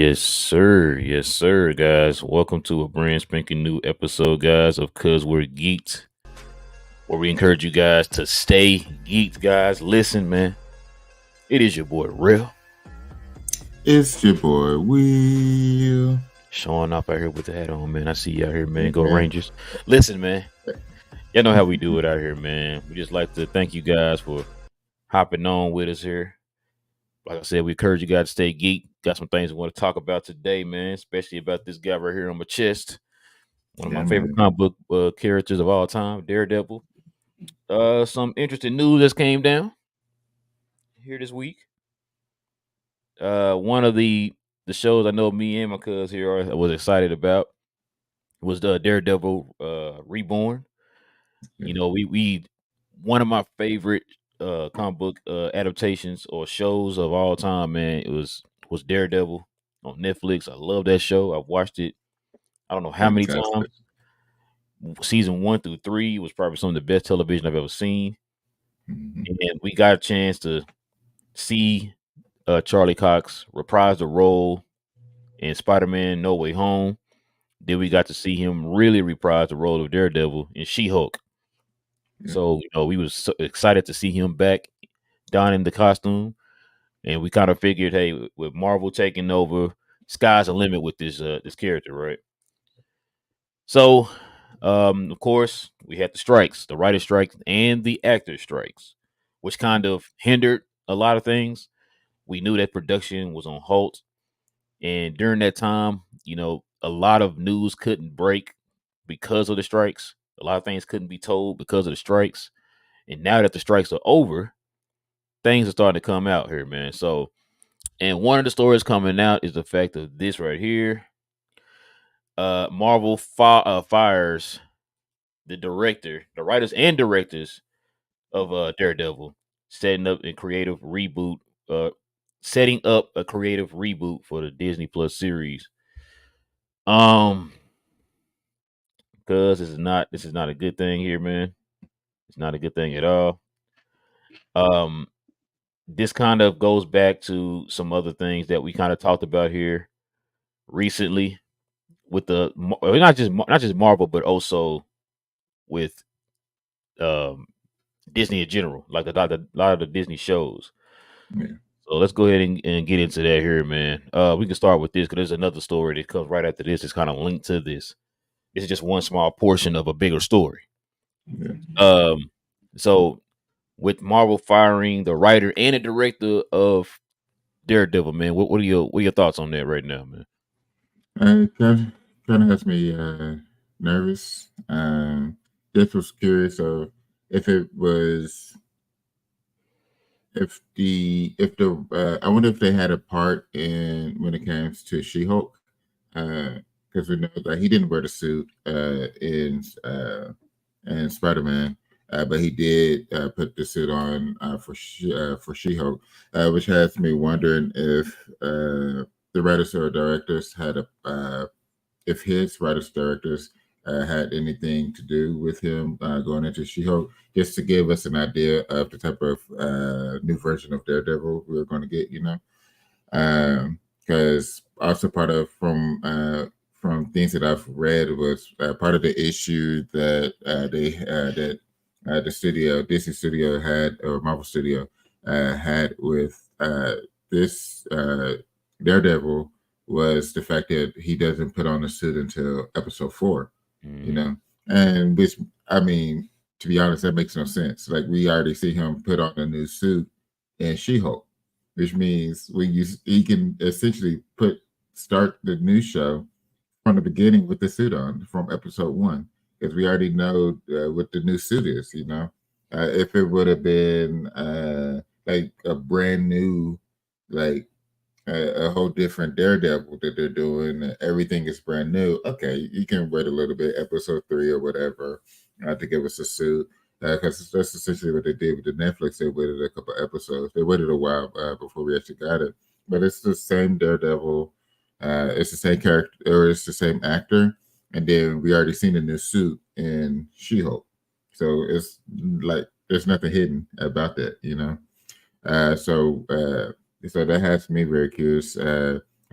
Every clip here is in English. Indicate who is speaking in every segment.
Speaker 1: Yes, sir. Yes, sir, guys. Welcome to a brand spanking new episode, guys, of Cuz We're Geeked, where we encourage you guys to stay geeked, guys. Listen, man. It is your boy Real
Speaker 2: It's your boy Will.
Speaker 1: showing up out here with the hat on, man. I see you out here, man. Go
Speaker 2: Yeah.
Speaker 1: Rangers. Listen, man. Y'all know how we do it out here, man. We just like to thank you guys for hopping on with us here. Like I said, we encourage you guys to stay geek. Got some things we want to talk about today, man, especially about this guy right here on my chest. One of my
Speaker 2: Yeah,
Speaker 1: favorite
Speaker 2: man.
Speaker 1: comic book characters of all time, Daredevil. Some interesting news just came down here this week. One of the shows I know me and my cuz here was excited about was the Daredevil Reborn.
Speaker 2: Yeah.
Speaker 1: You know, we one of my favorite comic book adaptations or shows of all time, man. It was Daredevil on Netflix. I love that show. I've watched it I don't know how many
Speaker 2: Fantastic.
Speaker 1: times. Season 1 through 3 was probably some of the best television I've ever seen.
Speaker 2: Mhm.
Speaker 1: And we got a chance to see Charlie Cox reprise the role in Spider-Man: No Way Home. Then we got to see him really reprise the role of Daredevil in She-Hulk.
Speaker 2: Yeah.
Speaker 1: So we was so excited to see him back donning the costume, and we kind of figured, hey, with Marvel taking over, sky's the limit with this character, right? So, of course, we had the strikes, the writer strikes, and the actor strikes, which kind of hindered a lot of things. We knew that production was on halt. And during that time, a lot of news couldn't break because of the strikes. A lot of things couldn't be told because of the strikes. And now that the strikes are over, things are starting to come out here, man. So, and one of the stories coming out is the fact of this right here. Marvel fires the director, the writers and directors of Daredevil, setting up a creative reboot, uh, setting up a creative reboot for the Disney Plus series. Um, because this is not a good thing here, man. It's not a good thing at all. Um, this kind of goes back to some other things that we kind of talked about here recently with not just Marvel, but also with um Disney in general, like a lot of the Disney shows.
Speaker 2: Yeah.
Speaker 1: So let's go ahead and get into that here, man. We can start with this because there's another story that comes right after this. It's kind of linked to this. This is just one small portion of a bigger story.
Speaker 2: Yeah.
Speaker 1: Um, so with Marvel firing the writer and the director of Daredevil, man, what are your thoughts on that right now, man?
Speaker 2: Kind of has me nervous. Just was curious of if it was I wonder if they had a part in when it comes to She-Hulk, because we know that he didn't wear the suit in Spider-Man, but he did put the suit on for She-Hulk, which has me wondering if the writers or directors had a if his writers directors had anything to do with him going into She-Hulk, just to give us an idea of the type of new version of Daredevil we are going to get, because also part of from things that I've read was part of the issue that the studio Disney studio had or Marvel studio had with this Daredevil was the fact that he doesn't put on a suit until episode 4, you
Speaker 1: Mhm.
Speaker 2: know, and which I mean, to be honest, that makes no sense. Like we already see him put on a new suit in She-Hulk, which means he can essentially start the new show from the beginning with the suit on from episode 1, because we already know what the new suit is. If it would have been like a brand new, like a whole different Daredevil that they're doing, everything is brand new. Okay, you can wait a little bit, episode 3 or whatever, to give us a suit. Because that's essentially what they did with the Netflix. They waited a couple episodes. They waited a while before we actually got it. But it's the same Daredevil. It's the same character, or it's the same actor. And then we already seen the new suit in She-Hulk. So it's like there's nothing hidden about that. Uh, so uh, so that has me very curious.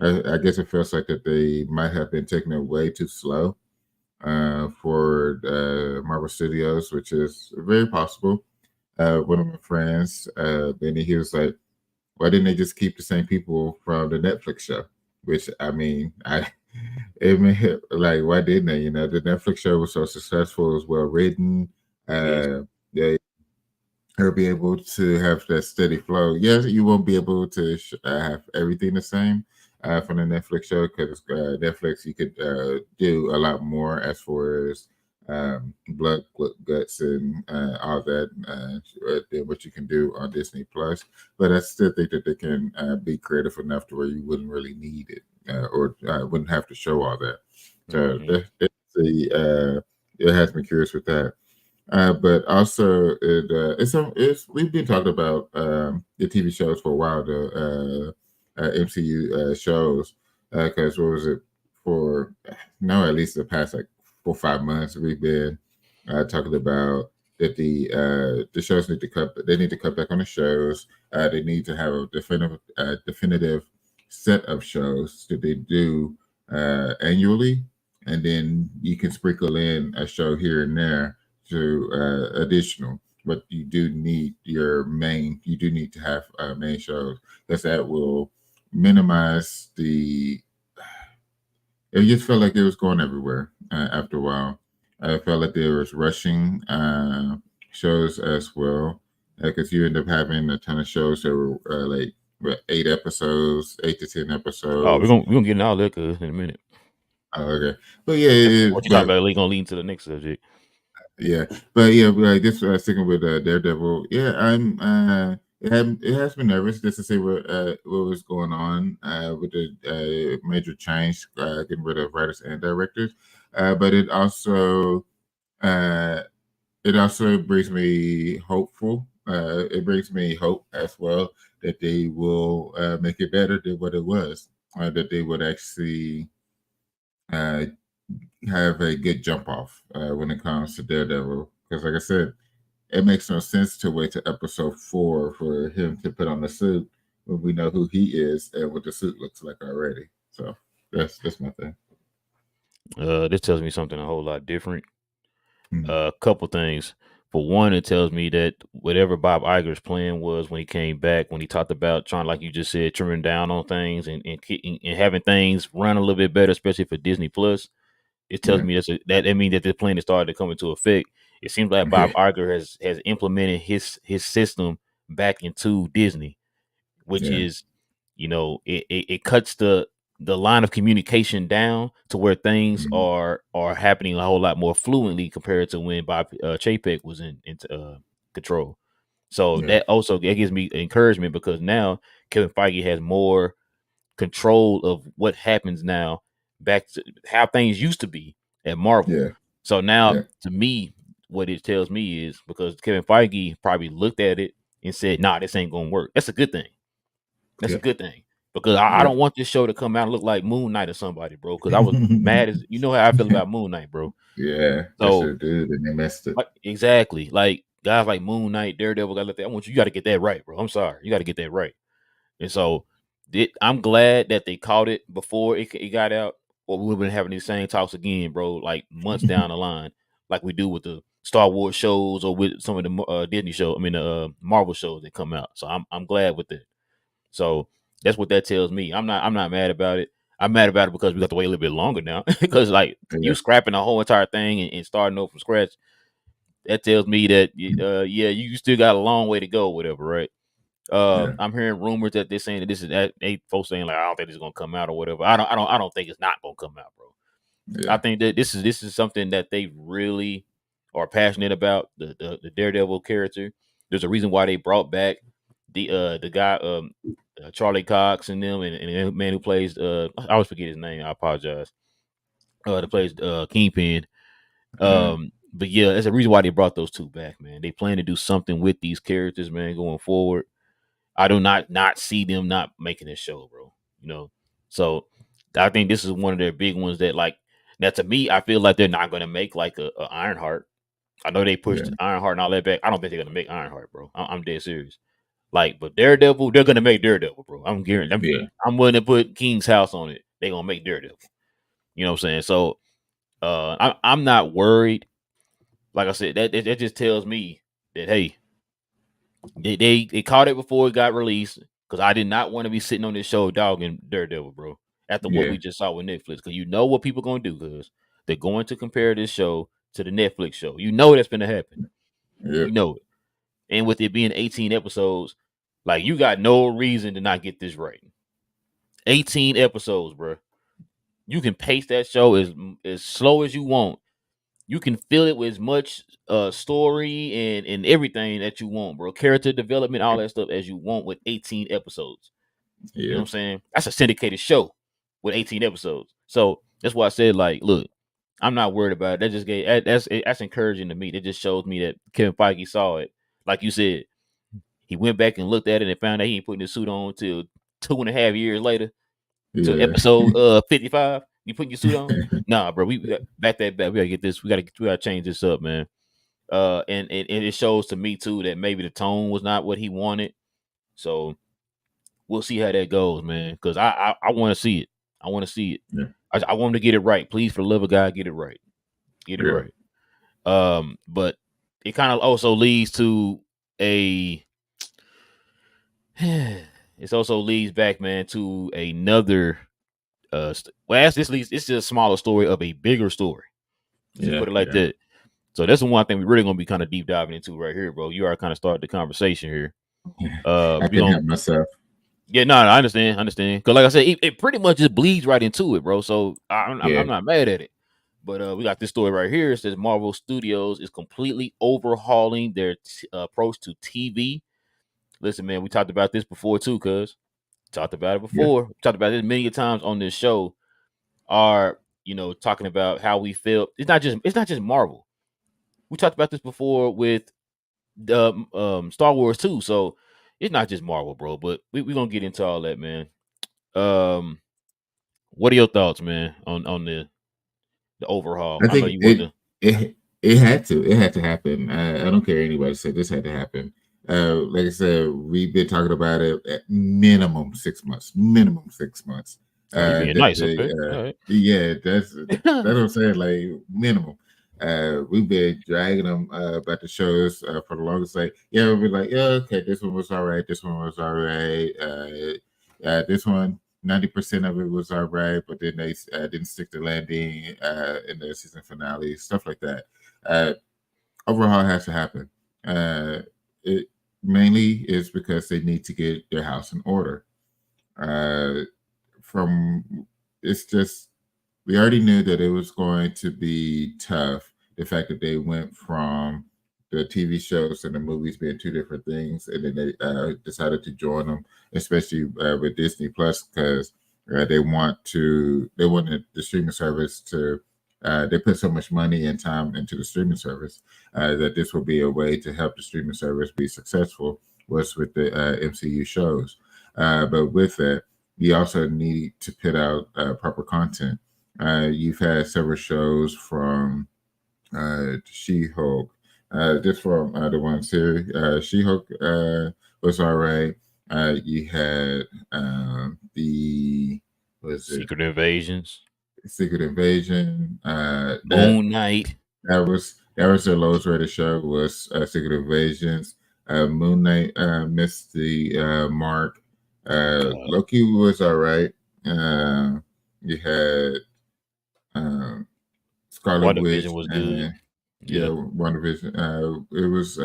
Speaker 2: I guess it feels like that they might have been taking it way too slow for Marvel Studios, which is very possible. One of my friends, Benny, he was like, "Why didn't they just keep the same people from the Netflix show?" Which I mean, I it may have, like, why didn't they? You know, the Netflix show was so successful, it was well written.
Speaker 1: Yes.
Speaker 2: They will be able to have that steady flow. Yes, you won't be able to have everything the same from the Netflix show because Netflix you could do a lot more as far as blood, guts, and all that than what you can do on Disney Plus. But I still think that they can be creative enough to where you wouldn't really need it or wouldn't have to show all that. So
Speaker 1: Hmm.
Speaker 2: it has me curious with that. But also it's we've been talking about the TV shows for a while, the MCU shows, because what was it for? No, at least the past like 4 or 5 months we've been talking about that the shows need to cut. They need to cut back on the shows. They need to have a definitive set of shows that they do annually, and then you can sprinkle in a show here and there to additional, but you do need to have main shows because that will minimize the. It just felt like it was going everywhere after a while. I felt like there was rushing shows as well because you end up having a ton of shows that were like what, 8 episodes, 8 to 10
Speaker 1: Oh, we're
Speaker 2: episodes.
Speaker 1: gonna get in all that in a minute.
Speaker 2: Oh, okay, but yeah, it is.
Speaker 1: What you talking
Speaker 2: But
Speaker 1: about? League gonna lead into the next subject.
Speaker 2: yeah, but yeah, but I guess sticking with Daredevil. Yeah, I'm. It has been nervous just to see what was going on with the major change, getting rid of writers and directors. But uh, it also brings me hopeful. It brings me hope as well that they will make it better than what it was. That they would actually uh, have a good jump off when it comes to Daredevil. Because, like I said, it makes no sense to wait to episode 4 for him to put on the suit when we know who he is and what the suit looks like already. So that's my thing.
Speaker 1: This tells me something a whole lot different.
Speaker 2: Mhm.
Speaker 1: A couple things. For one, it tells me that whatever Bob Iger's plan was when he came back, when he talked about trying, like you just said, trimming down on things and having things run a little bit better, especially for Disney Plus. It tells
Speaker 2: Yeah,
Speaker 1: me that means that the plan has started to come into effect. It seems like Bob
Speaker 2: yeah,
Speaker 1: Iger has implemented his system back into Disney, which
Speaker 2: yeah,
Speaker 1: is, it cuts the line of communication down to where things
Speaker 2: mhm,
Speaker 1: are happening a whole lot more fluently compared to when Bob Chapek was into control. So
Speaker 2: yeah,
Speaker 1: that gives me encouragement because now Kevin Feige has more control of what happens now back to how things used to be at Marvel.
Speaker 2: yeah,
Speaker 1: So now
Speaker 2: yeah,
Speaker 1: to me, what it tells me is because Kevin Feige probably looked at it and said, "Nah, this ain't gonna work." That's a good thing. That's a
Speaker 2: yeah,
Speaker 1: good thing because I
Speaker 2: yeah.
Speaker 1: don't want this show to come out and look like Moon Knight or somebody, bro. Because I was mad as you know how I feel about Moon Knight, bro.
Speaker 2: Yeah, that's
Speaker 1: So
Speaker 2: a dude, and they messed it.
Speaker 1: like exactly, like guys like Moon Knight, Daredevil, got let that. I want you. You got to get that right, bro. I'm sorry, you got to get that right. And so I'm glad that they caught it before it got out, or we would have been having these same talks again, bro. Like months down the line, like we do with the Star Wars shows or with some of the Disney shows. I mean, the Marvel shows that come out. So I'm glad with that. So that's what that tells me. I'm not mad about it. I'm mad about it because we got to wait a little bit longer now. Because like you
Speaker 2: Yeah,
Speaker 1: scrapping the whole entire thing and starting over from scratch, that tells me that yeah, you still got a long way to go, whatever, right?
Speaker 2: yeah,
Speaker 1: I'm hearing rumors that they're saying that this is that they folks saying like I don't think it's gonna come out or whatever. I don't think it's not gonna come out, bro. I
Speaker 2: yeah,
Speaker 1: think that this is something that they really are passionate about the Daredevil character. There's a reason why they brought back the guy Charlie Cox and them and the man who plays I always forget his name. I apologize. That plays Kingpin.
Speaker 2: yeah,
Speaker 1: But yeah, there's a reason why they brought those two back, man. They plan to do something with these characters, man, going forward. I do not see them not making this show, bro. You know, so I think this is one of their big ones that like. Now, to me, I feel like they're not going to make like a Ironheart. I know they
Speaker 2: yeah,
Speaker 1: pushed Ironheart and all that back. I don't think they're going to make Ironheart, bro. I'm dead serious. Like, but Daredevil, they're gonna make Daredevil, bro. I'm guaranteed.
Speaker 2: Yeah.
Speaker 1: I'm willing to put King's House on it. They gonna make Daredevil. You know what I'm saying? So, I'm not worried. Like I said, that just tells me that hey, they caught it before it got released because I did not want to be sitting on this show dogging Daredevil, bro. After what
Speaker 2: Yeah.
Speaker 1: we just saw with Netflix, because you know what people gonna do, because they're going to compare this show to the Netflix show. You know that's gonna happen.
Speaker 2: Yeah.
Speaker 1: You know it. And with it being 18 episodes, like you got no reason to not get this right. 18 episodes, bro. You can pace that show as slow as you want. You can fill it with as much story and everything that you want, bro. Character development, all that stuff as you want with 18 episodes. You know
Speaker 2: Yeah.
Speaker 1: what I'm saying? That's a syndicated show with 18 episodes. So that's why I said, like, look, I'm not worried about it. That just that's encouraging to me. That just shows me that Kevin Feige saw it. Like you said, he went back and looked at it and found out he ain't putting his suit on till 2.5 years later to
Speaker 2: Yeah.
Speaker 1: episode 55. You putting your suit on? Nah, bro. We got back that back. We gotta get this. We gotta change this up, man. And it shows to me too that maybe the tone was not what he wanted. So we'll see how that goes, man. Because I want to see it. I want to see it.
Speaker 2: Yeah.
Speaker 1: I want him to get it right. Please, for the love of God, get it right. Get it
Speaker 2: Yeah.
Speaker 1: right. But it kind of also leads to a. It also leads back, man, to another. Well, this leads. It's just a smaller story of a bigger story. Let's just
Speaker 2: Yeah.
Speaker 1: put it like
Speaker 2: Yeah.
Speaker 1: that. So that's the one thing we really gonna be kind of deep diving into right here, bro. You already kind of started the conversation here.
Speaker 2: I
Speaker 1: We
Speaker 2: couldn't
Speaker 1: gonna
Speaker 2: help myself.
Speaker 1: Yeah, no, I understand. Because like I said, it pretty much just bleeds right into it, bro. So
Speaker 2: Yeah.
Speaker 1: I'm not mad at it. But we got this story right here. It says Marvel Studios is completely overhauling their approach to TV. Listen, man, we talked about this before too, cuz talked about it
Speaker 2: Yeah.
Speaker 1: before. We talked about it many times on this show. Are talking about how we feel. It's not just Marvel. We talked about this before with the Star Wars too. So it's not just Marvel, bro. But we gonna get into all that, man. Um, what are your thoughts, man, on the overhaul?
Speaker 2: I
Speaker 1: I know
Speaker 2: think
Speaker 1: you want
Speaker 2: it
Speaker 1: to.
Speaker 2: it had to happen. I don't care anybody said this had to happen. Like I said, we've been talking about it at minimum 6 months. Minimum 6 months.
Speaker 1: Oh, you being
Speaker 2: That
Speaker 1: nice, okay? All right.
Speaker 2: yeah, that's what I'm saying. Like minimum. We've been dragging them about the shows for the longest. Like, yeah, we'll be like, yeah, okay, this one was all right. This one was all right. This one 90% of it was all right, but then they didn't stick the landing in the season finale, stuff like that. Uh, Overhaul has to happen. It mainly is because they need to get their house in order. Uh, from It's just we already knew that it was going to be tough. The fact that they went from the TV shows and the movies being two different things, and then they decided to join them, especially with Disney Plus, because they wanted the streaming service to. They put so much money and time into the streaming service that this will be a way to help the streaming service be successful. Was with the MCU shows, but with that, you also need to put out proper content. You've had several shows from She-Hulk, just from the one series. She-Hulk was all right. You had the was it
Speaker 1: Secret Invasions,
Speaker 2: Secret Invasion.
Speaker 1: Moon Knight.
Speaker 2: That was their lowest rated show was Secret Invasions. Moon Knight missed the mark.
Speaker 1: God,
Speaker 2: Loki was all right. You had Scarlet
Speaker 1: WandaVision
Speaker 2: Witch
Speaker 1: was good.
Speaker 2: and yeah,
Speaker 1: Yeah,
Speaker 2: WandaVision. It was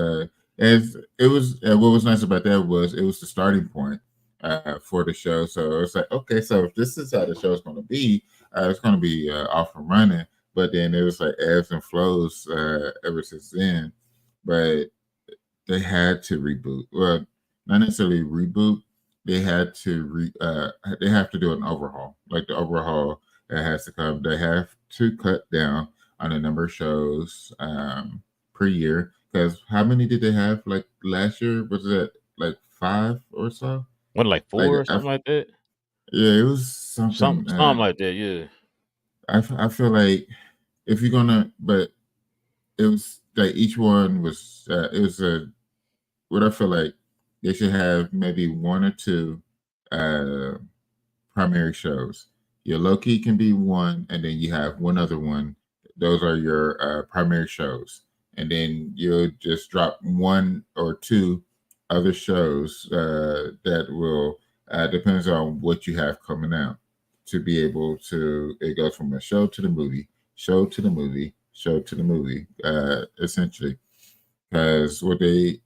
Speaker 2: as it was. What was nice about that was it was the starting point for the show. So it's like, okay, so if this is how the show is going to be, it's going to be off and running. But then it was like ebbs and flows ever since then. But they had to reboot. Well, not necessarily reboot. They have to do an overhaul. Like the overhaul that has to come. They have to cut down on the number of shows per year. Because how many did they have? Like last year, was it like five or so?
Speaker 1: what like
Speaker 2: Like
Speaker 1: 4 or something like that.
Speaker 2: yeah, it was something.
Speaker 1: Something like that. Yeah,
Speaker 2: I feel like if you're gonna, but it was like each one was it was a what I feel like. they should have maybe one or two uh, primary shows. Your Loki can be one, and then you have one other one. Those are your primary shows, and then you'll just drop one or two other shows that will depends on what you have coming out to be able to. It goes from a show to the movie, show to the movie, show to the movie, essentially, because what they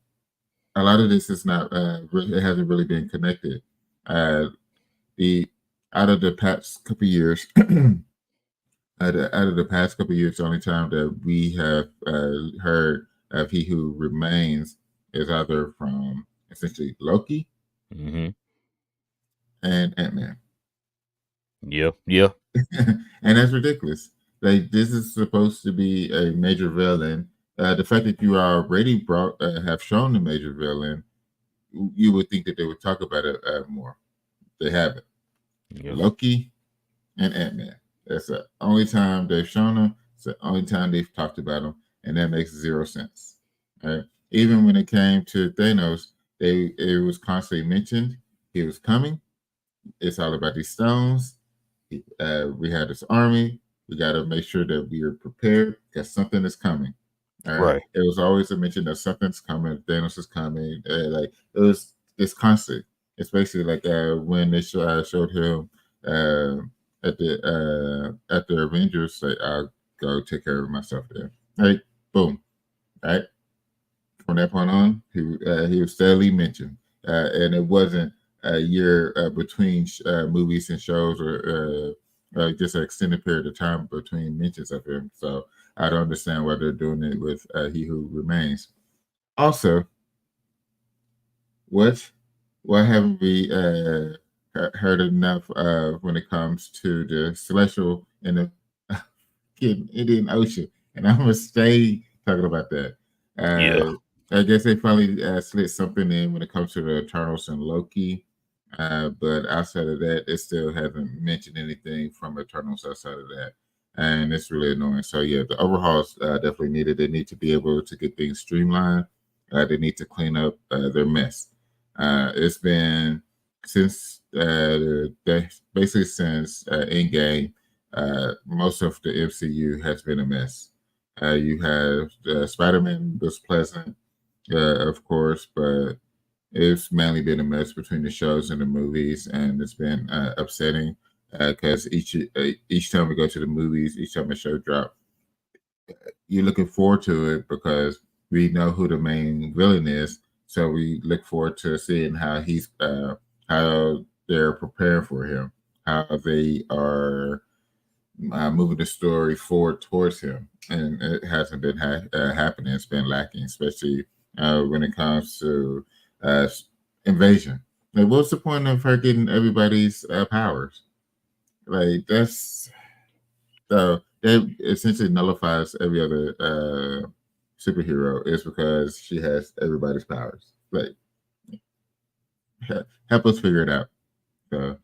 Speaker 2: a lot of this is not it hasn't really been connected. Uh, the out of the past couple years, out of the past couple years, the only time that we have heard of He Who Remains is either from essentially Loki
Speaker 1: Mm-hmm.
Speaker 2: and Ant-Man.
Speaker 1: Yeah, yeah,
Speaker 2: And that's ridiculous. Like this is supposed to be a major villain. The fact that you already brought have shown the major villain, you would think that they would talk about it more. They haven't.
Speaker 1: yeah.
Speaker 2: Loki and Ant-Man. That's the only time they've shown them. It's the only time they've talked about them, and that makes zero sense. Right? Even when it came to Thanos, it was constantly mentioned he was coming. It's all about these stones. We had this army. We got to make sure that we are prepared because something is coming. All right.
Speaker 1: Right.
Speaker 2: It was always a mention that something's coming. Thanos is coming. Like it's constant. It's basically like when they showed him uh, at the Avengers. Like I'll go take care of myself there. Right. Boom. Right. From that point on, he was steadily mentioned, and it wasn't a year between movies and shows or just an extended period of time between mentions of him. So I don't understand why they're doing it with He Who Remains. Also, what what haven't we heard enough of when it comes to the celestial and the Indian Ocean? And I'm gonna stay talking about that.
Speaker 1: Yeah.
Speaker 2: I guess they finally slid something in when it comes to the Eternals and Loki. But outside of that, it still hasn't mentioned anything from Eternals outside of that. And it's really annoying. So, yeah, the overhauls definitely needed. They need to be able to get things streamlined. They need to clean up their mess. It's been since basically since Endgame, most of the MCU has been a mess. You have Spider-Man was pleasant, of course, but it's mainly been a mess between the shows and the movies, and it's been upsetting because each time we go to the movies, each time a show drop, you're looking forward to it because we know who the main villain is. So we look forward to seeing how they're preparing for him, how they are moving the story forward towards him, and it hasn't been happening. It's been lacking, especially when it comes to uh, invasion. Like, what's the point of her getting everybody's powers? Like, that essentially nullifies every other superhero. Is because she has everybody's powers. Like, help us figure it out. So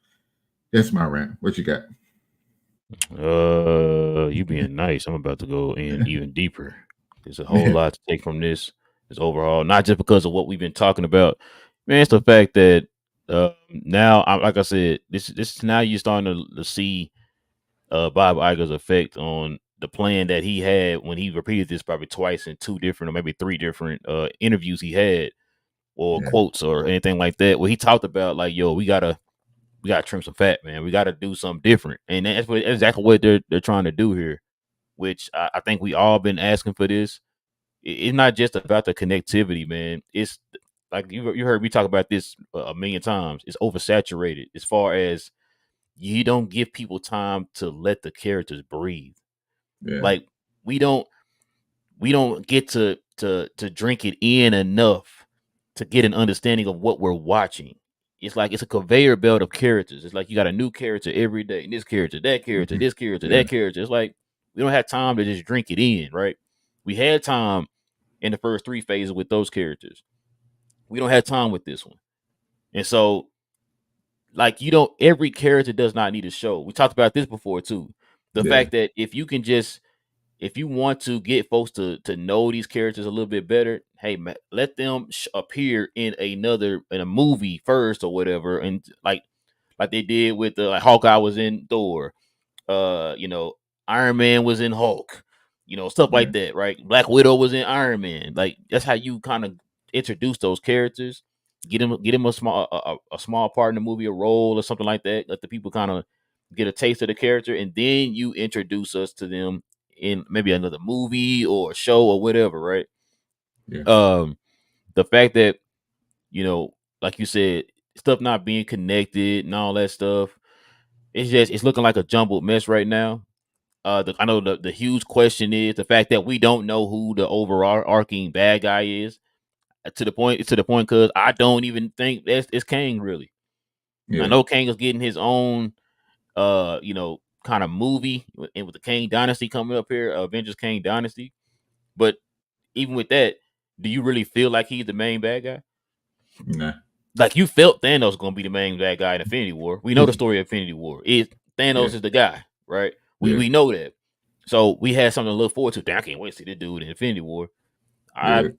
Speaker 2: that's my rant. What you got?
Speaker 1: You being nice. I'm about to go in even deeper. There's a whole lot to take from this overhaul, not just because of what we've been talking about. Man, it's the fact that now, like I said, this now you're starting to see Bob Iger's effect on the plan that he had when he repeated this probably twice in two different or maybe three different interviews he had or
Speaker 2: Yeah,
Speaker 1: quotes or anything like that, where he talked about like, yo, we gotta trim some fat, man. We gotta do something different, and that's exactly what they're trying to do here. Which I think we all been asking for this. It's not just about the connectivity, man. It's like you heard me talk about this a million times. It's oversaturated as far as you don't give people time to let the characters breathe.
Speaker 2: yeah,
Speaker 1: Like we don't we don't get to drink it in enough to get an understanding of what we're watching. It's like it's a conveyor belt of characters. It's like you got a new character every day. And this character, that character, this character,
Speaker 2: yeah,
Speaker 1: that character. It's like we don't have time to just drink it in, right? We had time in the first three phases with those characters. We don't have time with this one. And so, like, you don't every character does not need a show. We talked about this before too. The
Speaker 2: yeah,
Speaker 1: fact that if you can just if you want to get folks to know these characters a little bit better, hey man, let them appear in a movie first or whatever, and like they did with like Hawkeye was in Thor, you know, Iron Man was in Hulk, you know, stuff
Speaker 2: Yeah.
Speaker 1: like that, right? Black Widow was in Iron Man. Like that's how you kind of introduce those characters. Get him a small part in the movie, a role or something like that. Let the people kind of get a taste of the character, and then you introduce us to them in maybe another movie or a show or whatever, right?
Speaker 2: Yeah.
Speaker 1: The fact that, you know, like you said, stuff not being connected and all that stuff, it's looking like a jumbled mess right now. I know the huge question is the fact that we don't know who the overarching bad guy is. To the point because I don't even think it's Kang really. I
Speaker 2: Yeah.
Speaker 1: know Kang is getting his own you know, kind of movie, and with the Kang Dynasty coming up here, Avengers Kang Dynasty. But even with that, do you really feel like he's the main bad guy?
Speaker 2: Nah.
Speaker 1: Like you felt Thanos was gonna be the main bad guy in Infinity War. We know the story of Infinity War. Thanos
Speaker 2: Yeah.
Speaker 1: is the guy, right? We
Speaker 2: Yeah.
Speaker 1: we know that. So we had something to look forward to. Damn, I can't wait to see this dude in Infinity War.
Speaker 2: Yeah.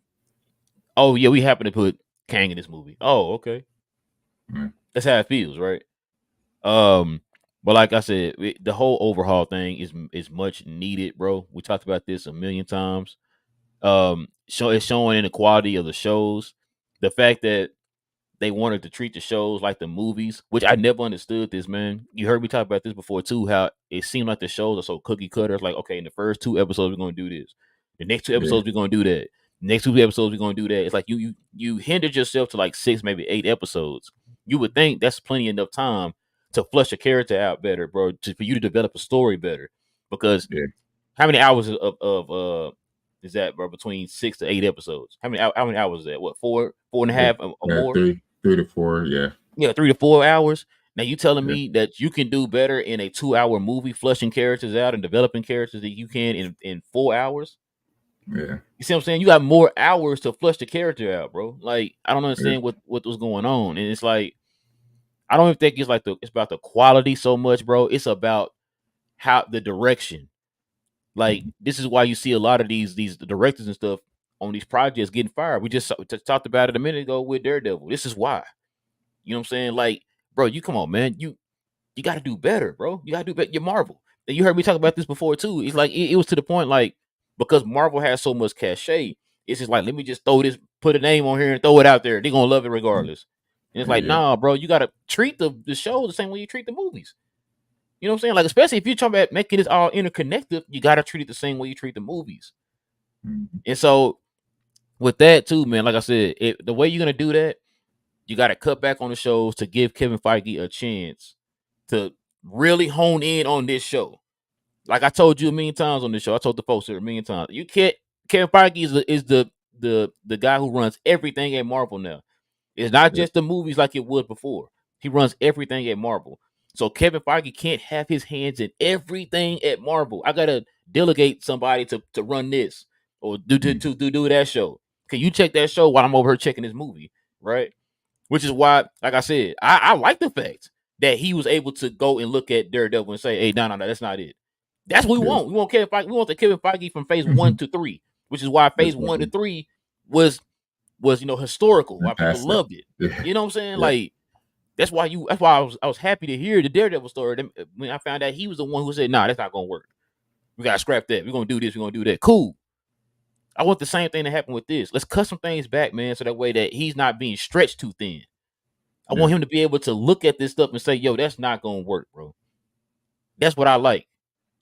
Speaker 1: Oh yeah, we happen to put Kang in this movie. Oh, okay.
Speaker 2: Yeah.
Speaker 1: That's how it feels, right? Um, but like I said, the whole overhaul thing is much needed, bro. We talked about this a million times. It's showing in the quality of the shows. The fact that they wanted to treat the shows like the movies, which I never understood this, man. You heard me talk about this before too, how it seemed like the shows are so cookie cutter. It's like, okay, in the first 2 episodes, we're gonna do this. The next two
Speaker 2: Yeah.
Speaker 1: episodes, we're gonna do that. Next 2 episodes, we're gonna do that. It's like you hindered yourself to like 6, maybe 8 episodes. You would think that's plenty enough time to flush a character out better, bro, for you to develop a story better. Because
Speaker 2: Yeah.
Speaker 1: how many hours of is that, bro? Between 6 to 8 episodes. How many hours is that? What, four and a
Speaker 2: Yeah.
Speaker 1: half or
Speaker 2: Yeah.
Speaker 1: more?
Speaker 2: 3 to 4. Yeah.
Speaker 1: Yeah, 3 to 4 hours. Now you telling
Speaker 2: Yeah.
Speaker 1: me that you can do better in a 2 hour movie, flushing characters out and developing characters that you can in 4 hours?
Speaker 2: Yeah.
Speaker 1: You see what I'm saying? You got more hours to flush the character out, bro. Like I don't
Speaker 2: Yeah.
Speaker 1: understand what was going on, and it's like I don't even think it's about the quality so much, bro. It's about how the direction. Like this is why you see a lot of these directors and stuff on these projects getting fired. We just talked about it a minute ago with Daredevil. This is why. You know what I'm saying? Like, bro, you come on, man. You got to do better, bro. You got to do better. You're Marvel. And you heard me talk about this before too. It's like it was to the point like because Marvel has so much cachet, it's just like let me just put a name on here and throw it out there. They're gonna love it regardless. And it's like,
Speaker 2: Yeah.
Speaker 1: nah, bro, you gotta treat the show the same way you treat the movies. You know what I'm saying? Like, especially if you're talking about making this all interconnected, you gotta treat it the same way you treat the movies.
Speaker 2: Mhm.
Speaker 1: And so with that too, man, like I said, the way you're gonna do that, you gotta cut back on the shows to give Kevin Feige a chance to really hone in on this show. Like I told you a million times on this show, I told the folks here a million times. You can't. Kevin Feige is the guy who runs everything at Marvel now. It's not
Speaker 2: Yeah.
Speaker 1: just the movies like it was before. He runs everything at Marvel. So Kevin Feige can't have his hands in everything at Marvel. I gotta delegate somebody to run this or
Speaker 2: Mhm.
Speaker 1: do that show. Can you check that show while I'm over here checking this movie, right? Which is why, like I said, I like the fact that he was able to go and look at Daredevil and say, "Hey, no, that's not it." That's what we
Speaker 2: Yeah.
Speaker 1: want. We want Kevin Feige. We want the Kevin Feige from phase one
Speaker 2: Mhm.
Speaker 1: to three, which is why phase one to
Speaker 2: Exactly.
Speaker 1: three was historical. Why people
Speaker 2: Fantastic.
Speaker 1: loved it.
Speaker 2: Yeah.
Speaker 1: You know what I'm saying?
Speaker 2: Yeah.
Speaker 1: Like that's why I was happy to hear the Daredevil story. When I found out he was the one who said, "Nah, that's not gonna work. We gotta scrap that. We're gonna do this. We're gonna do that." Cool. I want the same thing to happen with this. Let's cut some things back, man, so that way that he's not being stretched too thin. I
Speaker 2: Yeah.
Speaker 1: want him to be able to look at this stuff and say, "Yo, that's not gonna work, bro." That's what I like.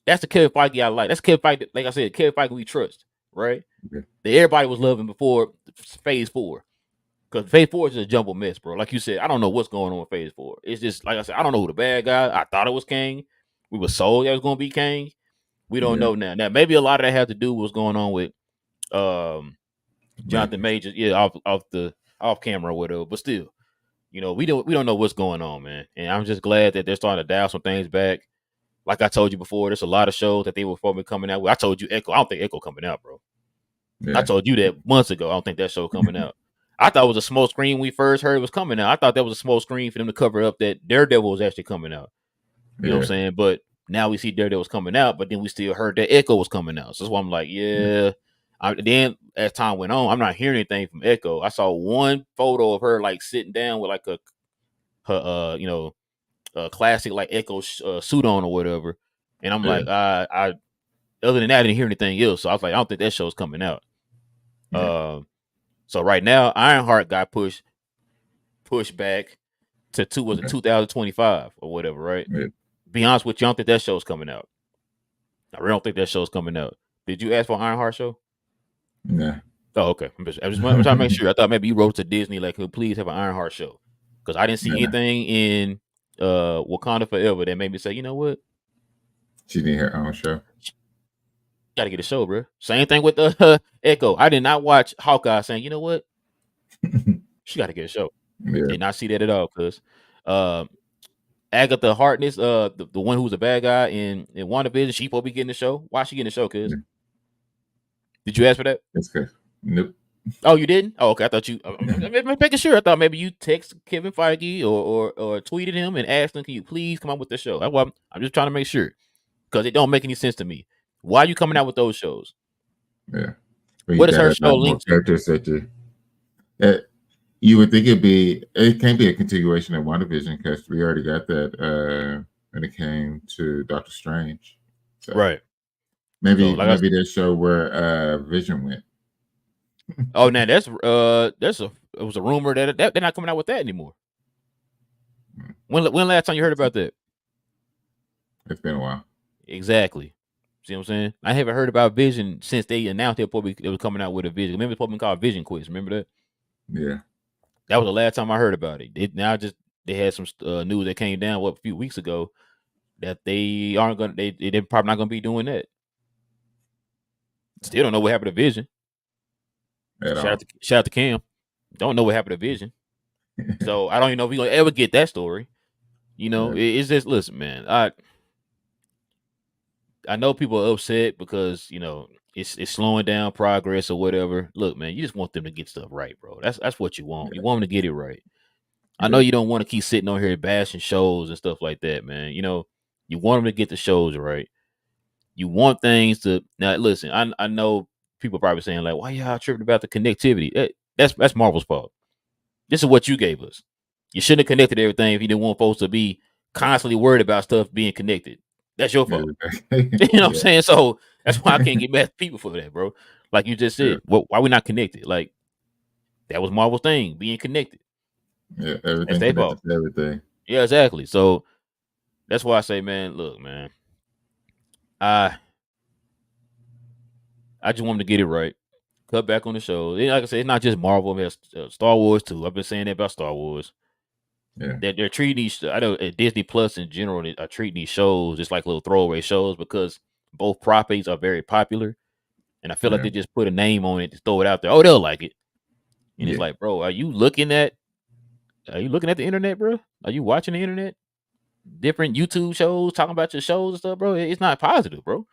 Speaker 1: That's the Kevin Feige I like. That's Kevin Feige. Like I said, Kevin Feige we trust, right?
Speaker 2: Yeah.
Speaker 1: That everybody was loving before Phase 4. Because Phase 4 is just a jumble mess, bro. Like you said, I don't know what's going on with Phase 4. It's just, like I said, I don't know who the bad guy. I thought it was Kang. We were sold that it was going to be Kang. We don't
Speaker 2: Yeah.
Speaker 1: know now. Now, maybe a lot of that had to do with what's going on with Jonathan
Speaker 2: Maybe.
Speaker 1: Majors, yeah, off camera or whatever. But still, we don't know what's going on, man. And I'm just glad that they're starting to dial some things back. Like I told you before, there's a lot of shows that they were probably coming out with. I told you Echo. I don't think Echo coming out, bro. I
Speaker 2: Yeah.
Speaker 1: told you that months ago. I don't think that show coming out. I thought it was a smoke screen we first heard it was coming out. I thought that was a smoke screen for them to cover up that Daredevil was actually coming out. You know what I'm
Speaker 2: Yeah.
Speaker 1: saying? But now we see Daredevil was coming out, but then we still heard that Echo was coming out. So that's why I'm like, yeah. Then as time went on, I'm not hearing anything from Echo. I saw one photo of her like sitting down with like her a classic like Echo suit on or whatever, and I'm like, I other than that, I didn't hear anything else. So I was like, I don't think that show's coming out. So right now, Ironheart got pushed back to 2025 or whatever, right?
Speaker 2: Yeah.
Speaker 1: Be honest with you, I don't think that show's coming out. I really don't think that show's coming out. Did you ask for an Ironheart show?
Speaker 2: Nah.
Speaker 1: Oh, okay. I'm just trying to make sure. I thought maybe you wrote to Disney like, "Could please have an Ironheart show?" Because I didn't see anything in Wakanda Forever that made me say, you know what,
Speaker 2: She need her own show.
Speaker 1: got to get a show, bro. Same thing with Echo. I did not watch Hawkeye saying, you know what, she got to get a show.
Speaker 2: Yeah.
Speaker 1: Did not see that at all. Because Agatha Harkness, the one who's a bad guy in WandaVision, she supposed to be getting the show. Why she getting the show? Cause did you ask for that?
Speaker 2: That's good. Nope.
Speaker 1: Oh, you didn't? Oh, okay. I thought you. I'm making sure. I thought maybe you text Kevin Feige or tweeted him and asked him, "Can you please come out with the show?" That's why I'm just trying to make sure because it don't make any sense to me. Why are you coming out with those shows?
Speaker 2: Yeah.
Speaker 1: What is her show linked to?
Speaker 2: Characters that you would think it can't be a continuation of WandaVision because we already got that when it came to Doctor Strange. So
Speaker 1: Right.
Speaker 2: maybe that show where Vision went.
Speaker 1: Oh, now it was a rumor that they're not coming out with that anymore. When last time you heard about that?
Speaker 2: It's been a while.
Speaker 1: Exactly. See what I'm saying? I haven't heard about Vision since they announced it was coming out with a Vision. Remember it's probably called Vision Quest. Remember that?
Speaker 2: Yeah.
Speaker 1: That was the last time I heard about it. They had some news that came down a few weeks ago that they're probably not gonna be doing that. Still don't know what happened to Vision. Shout out to Cam. Don't know what happened to Vision. So I don't even know if we're gonna ever get that story. You know, it's just listen, man. I know people are upset because it's slowing down progress or whatever. Look, man, you just want them to get stuff right, bro. That's what you want. You want them to get it right. I know you don't want to keep sitting on here bashing shows and stuff like that, man. You want them to get the shows right. You want things to now. Listen, I know people are probably saying like, "Why y'all tripping about the connectivity?" That's Marvel's fault. This is what you gave us. You shouldn't have connected everything if you didn't want folks to be constantly worried about stuff being connected. That's your fault. You know what I'm saying? So that's why I can't get mad at people for that, bro. Like you just said, why we not connected? Like that was Marvel's thing, being connected.
Speaker 2: Yeah, everything connected to everything.
Speaker 1: Yeah, exactly. So that's why I say, man, look, man, I just want them to get it right. Cut back on the show. Like I said, it's not just Marvel. It's Star Wars too. I've been saying that about Star Wars.
Speaker 2: Yeah,
Speaker 1: they're treating these. I know Disney Plus in general are treating these shows just like little throwaway shows because both properties are very popular, and I feel like they just put a name on it to throw it out there. Oh, they'll like it, and it's like, bro, are you looking at the internet, bro? Are you watching the internet? Different YouTube shows talking about your shows and stuff, bro. It's not positive, bro.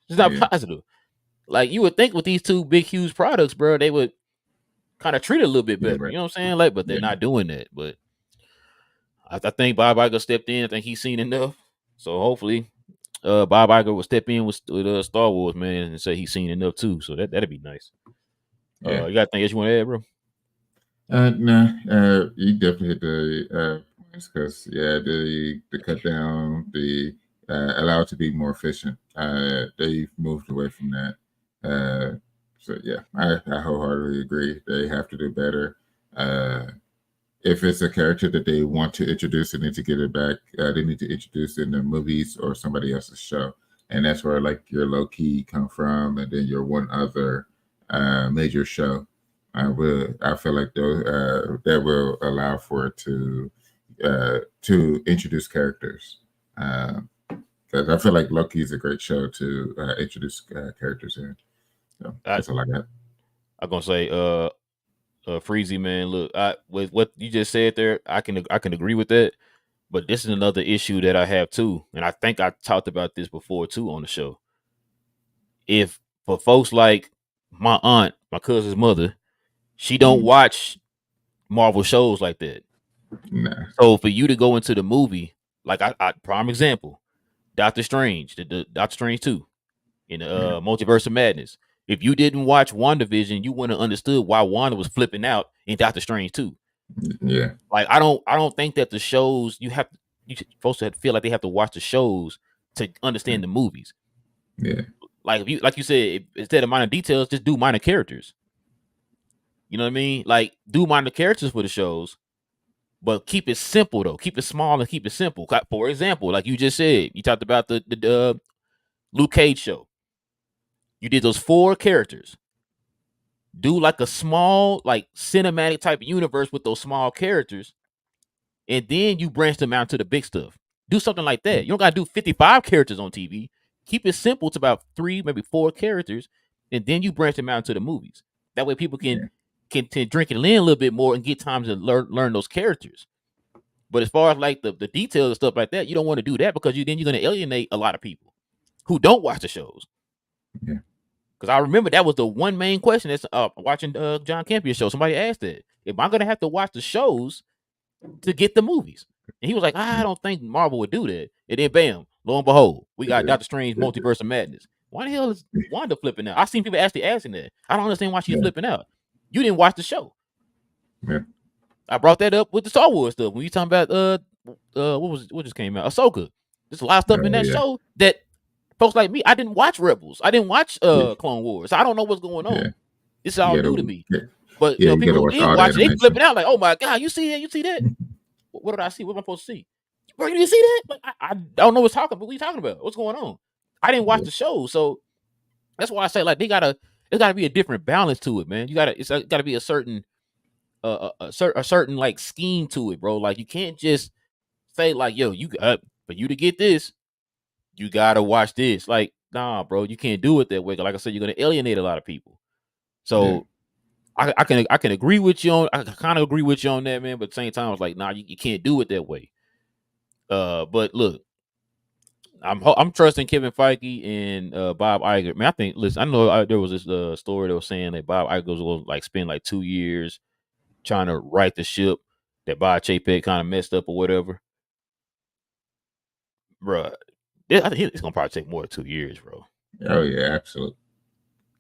Speaker 1: It's not positive. Like you would think with these two big, huge products, bro, they would kind of treat it a little bit better. You know what I'm saying? Like, but they're not doing that. But I think Bob Iger stepped in. I think he's seen enough. So hopefully, Bob Iger will step in with Star Wars, man, and say he's seen enough too. So that'd be nice. You got anything else you want to add, bro?
Speaker 2: No, you definitely hit the points because the cut down, the allow it to be more efficient. They've moved away from that. So yeah, I wholeheartedly agree. They have to do better. If it's a character that they want to introduce and need to get it back, they need to introduce it in the movies or somebody else's show. And that's where like your low key come from, and then your one other major show. I feel like that will allow for it to introduce characters. Because I feel like Loki is a great show to introduce characters in. So that's all I got.
Speaker 1: I'm gonna say, Freezy, man. Look, with what you just said there, I can agree with that. But this is another issue that I have too, and I think I talked about this before too on the show. If for folks like my aunt, my cousin's mother, she don't watch Marvel shows like that.
Speaker 2: Nah.
Speaker 1: So for you to go into the movie, like I prime example, Doctor Strange, the Doctor Strange 2 in the Multiverse of Madness. If you didn't watch WandaVision, you wouldn't have understood why Wanda was flipping out in Doctor Strange 2.
Speaker 2: Yeah.
Speaker 1: Like I don't think that the shows you're supposed to feel like they have to watch the shows to understand the movies.
Speaker 2: Yeah.
Speaker 1: Like you said, instead of minor details, just do minor characters. You know what I mean? Like do minor characters for the shows, but keep it simple though. Keep it small and keep it simple. For example, like you just said, you talked about the Luke Cage show. You did those 4 characters. Do like a small, like cinematic type of universe with those small characters, and then you branch them out to the big stuff. Do something like that. You don't gotta do 55 characters on TV. Keep it simple to about 3, maybe 4 characters, and then you branch them out into the movies. That way people can drink and lean a little bit more and get time to learn those characters. But as far as like the details and stuff like that, you don't want to do that because then you're going to alienate a lot of people who don't watch the shows.
Speaker 2: Yeah.
Speaker 1: Because I remember that was the one main question that's watching John Campion's show. Somebody asked that, am I going to have to watch the shows to get the movies? And he was like, I don't think Marvel would do that. And then bam, lo and behold, we got Doctor Strange Multiverse of Madness. Why the hell is Wanda flipping out? I've seen people actually asking that. I don't understand why she's flipping out. You didn't watch the show.
Speaker 2: Yeah.
Speaker 1: I brought that up with the Star Wars stuff. When you talking about what just came out? Ahsoka. There's a lot of stuff in that show that folks like me, I didn't watch Rebels. I didn't watch Clone Wars. I don't know what's going on. This is all new to me. But you know, people who did watch it, they flipping out like, oh my God, you see that? You see that? What did I see? What am I supposed to see? Bro, you didn't see that? Like, I don't know what's talking, but what are you talking about? What's going on? I didn't watch the show, so that's why I say like there's gotta be a different balance to it, man. It's gotta be a certain certain like scheme to it, bro. Like you can't just say like, yo, you got for you to get this, you gotta watch this. Like, nah, bro, you can't do it that way. Like I said, you're gonna alienate a lot of people. So I can agree with you on. I kind of agree with you on that, man. But at the same time, I was like, nah, you can't do it that way. But look, I'm trusting Kevin Feige and Bob Iger. Man, I think. Listen, I know there was this story that was saying that Bob Iger was going to like spend like 2 years trying to right the ship that Bob Chapek kind of messed up or whatever. Bro, I think it's gonna probably take more than 2 years, bro.
Speaker 2: Oh yeah, absolutely.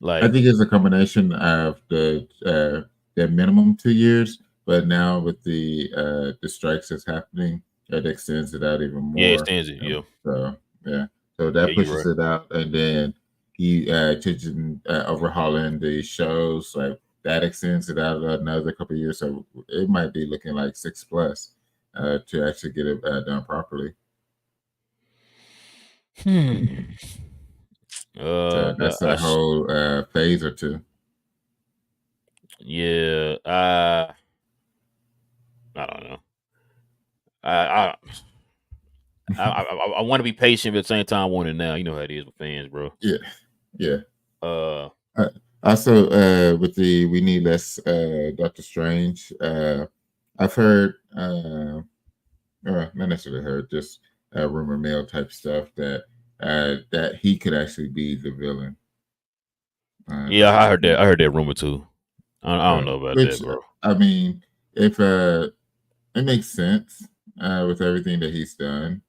Speaker 1: Like
Speaker 2: I think it's a combination of the minimum 2 years, but now with the strikes that's happening, it extends it out even more.
Speaker 1: Yeah, it extends it. Yeah.
Speaker 2: So yeah, so that pushes it out, and then he changing overhauling the shows, like that extends it out another couple of years. So it might be looking like 6+ to actually get it done properly. So that's a whole phase or 2.
Speaker 1: Yeah, I don't know. I want to be patient, but at the same time, I want it now. You know how it is with fans, bro.
Speaker 2: Yeah, yeah. Also, with the we need less Doctor Strange. I've heard, not necessarily heard, just rumor mill type stuff that he could actually be the villain.
Speaker 1: Yeah, I heard that. I heard that rumor too. I don't know about that, bro.
Speaker 2: I mean, if it makes sense with everything that he's done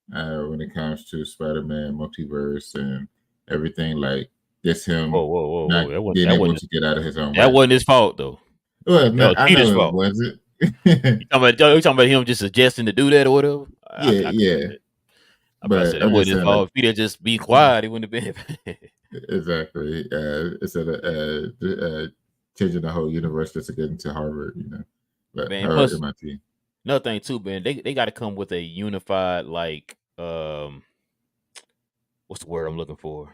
Speaker 2: when it comes to Spider-Man multiverse and everything, like just him not being able to get out of his own way.
Speaker 1: That wasn't his fault though.
Speaker 2: Well, no, I know it wasn't.
Speaker 1: You talking about him just suggesting to do that or whatever?
Speaker 2: Yeah.
Speaker 1: But that wasn't his fault. If he'd just be quiet, he wouldn't have been.
Speaker 2: Exactly. Instead of changing the whole universe just to get into Harvard, you know. But
Speaker 1: man, plus, MIT. Another thing too, man, they got to come with a unified, like, what's the word I'm looking for?